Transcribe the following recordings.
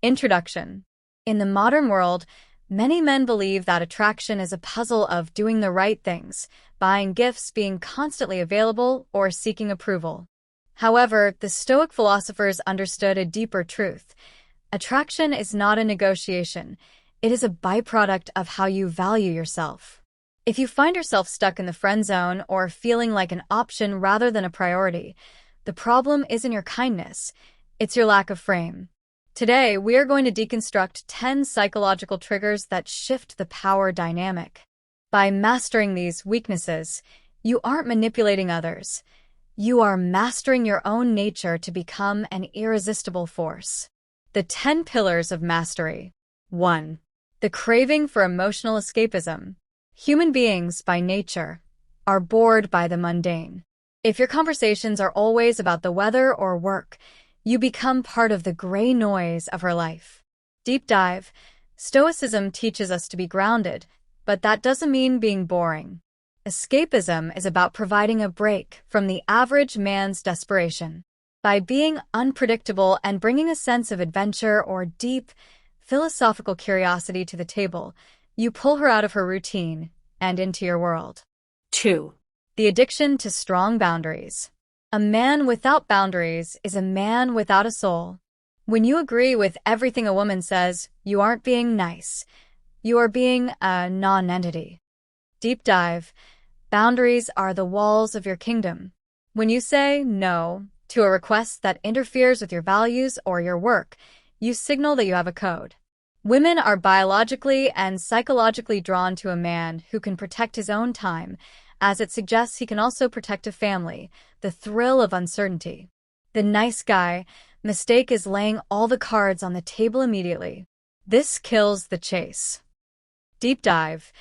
Introduction. In the modern world, many men believe that attraction is a puzzle of doing the right things, buying gifts, being constantly available, or seeking approval. However, the Stoic philosophers understood a deeper truth. Attraction is not a negotiation. It is a byproduct of how you value yourself. If you find yourself stuck in the friend zone or feeling like an option rather than a priority, the problem isn't your kindness, it's your lack of frame. Today, we are going to deconstruct 10 psychological triggers that shift the power dynamic. By mastering these weaknesses, you aren't manipulating others. You are mastering your own nature to become an irresistible force. The 10 pillars of mastery. 1. The craving for emotional escapism. Human beings, by nature, are bored by the mundane. If your conversations are always about the weather or work, you become part of the gray noise of her life. Deep dive. Stoicism teaches us to be grounded, but that doesn't mean being boring. Escapism is about providing a break from the average man's desperation. By being unpredictable and bringing a sense of adventure or deep, philosophical curiosity to the table, you pull her out of her routine and into your world. 2. The addiction to strong boundaries. A man without boundaries is a man without a soul. When you agree with everything a woman says, you aren't being nice. You are being a non-entity. Deep dive. Boundaries are the walls of your kingdom. When you say no to a request that interferes with your values or your work, you signal that you have a code. Women are biologically and psychologically drawn to a man who can protect his own time, as it suggests he can also protect a family, the thrill of uncertainty. The nice guy mistake is laying all the cards on the table immediately. This kills the chase. Deep dive.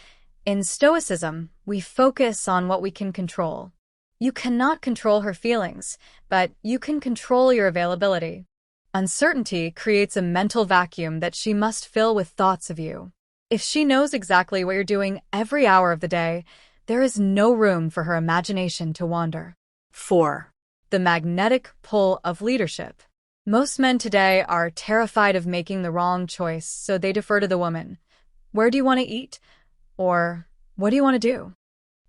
In Stoicism, we focus on what we can control. You cannot control her feelings, but you can control your availability. Uncertainty creates a mental vacuum that she must fill with thoughts of you. If she knows exactly what you're doing every hour of the day, there is no room for her imagination to wander. 4. The magnetic pull of leadership. Most men today are terrified of making the wrong choice, so they defer to the woman. Where do you want to eat? Or, what do you want to do?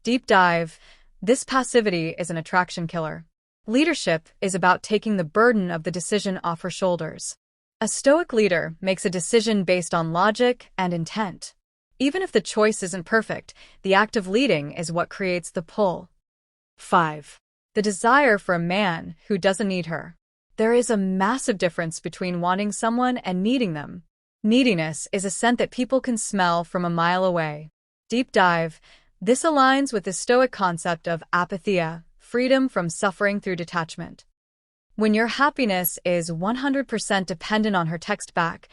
Deep dive. This passivity is an attraction killer. Leadership is about taking the burden of the decision off her shoulders. A Stoic leader makes a decision based on logic and intent. Even if the choice isn't perfect, the act of leading is what creates the pull. 5. The desire for a man who doesn't need her. There is a massive difference between wanting someone and needing them. Neediness is a scent that people can smell from a mile away. Deep dive. This aligns with the Stoic concept of apatheia, freedom from suffering through detachment. When your happiness is 100% dependent on her text back,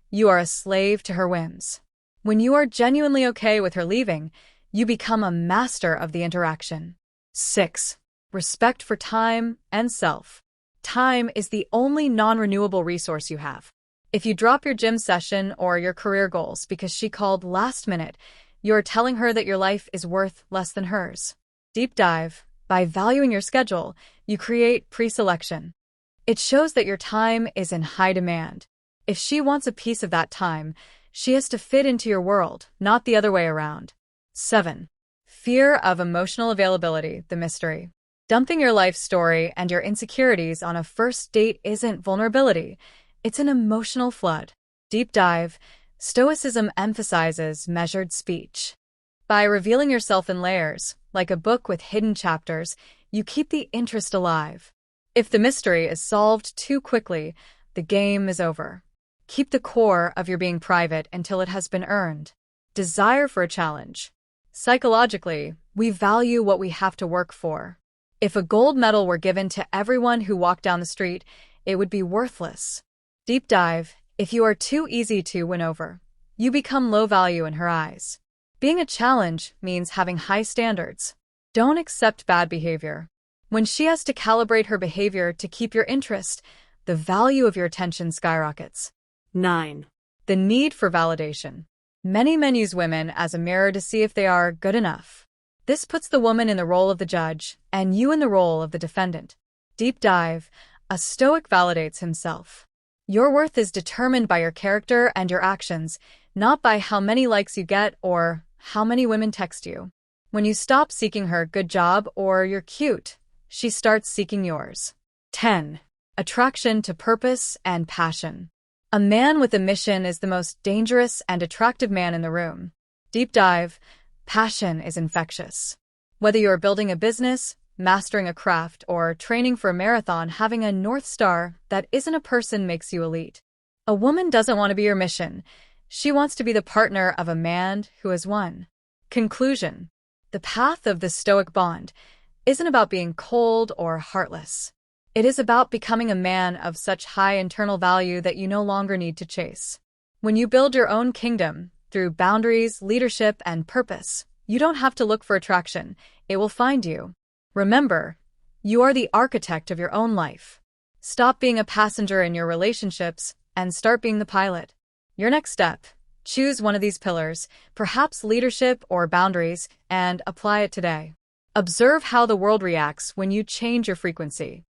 you are a slave to her whims. When you are genuinely okay with her leaving, you become a master of the interaction. 6. Respect for time and self. Time is the only non-renewable resource you have. If you drop your gym session or your career goals because she called last minute, you're telling her that your life is worth less than hers. Deep dive. By valuing your schedule, you create pre-selection. It shows that your time is in high demand. If she wants a piece of that time, she has to fit into your world, not the other way around. 7. Fear of emotional availability, the mystery. Dumping your life story and your insecurities on a first date isn't vulnerability. It's an emotional flood. Deep dive. Stoicism emphasizes measured speech. By revealing yourself in layers, like a book with hidden chapters, you keep the interest alive. If the mystery is solved too quickly, the game is over. Keep the core of your being private until it has been earned. Desire for a challenge. Psychologically, we value what we have to work for. If a gold medal were given to everyone who walked down the street, it would be worthless. Deep dive. If you are too easy to win over, you become low value in her eyes. Being a challenge means having high standards. Don't accept bad behavior. When she has to calibrate her behavior to keep your interest, the value of your attention skyrockets. 9. The need for validation. Many men use women as a mirror to see if they are good enough. This puts the woman in the role of the judge and you in the role of the defendant. Deep dive. A Stoic validates himself. Your worth is determined by your character and your actions, not by how many likes you get or how many women text you. When you stop seeking her good job or you're cute, she starts seeking yours. 10. Attraction to purpose and passion. A man with a mission is the most dangerous and attractive man in the room. Deep dive, passion is infectious. Whether you're building a business, mastering a craft, or training for a marathon, having a North Star that isn't a person makes you elite. A woman doesn't want to be your mission. She wants to be the partner of a man who has won. Conclusion. The path of the Stoic bond isn't about being cold or heartless. It is about becoming a man of such high internal value that you no longer need to chase. When you build your own kingdom through boundaries, leadership, and purpose, you don't have to look for attraction. It will find you. Remember, you are the architect of your own life. Stop being a passenger in your relationships and start being the pilot. Your next step: choose one of these pillars, perhaps leadership or boundaries, and apply it today. Observe how the world reacts when you change your frequency.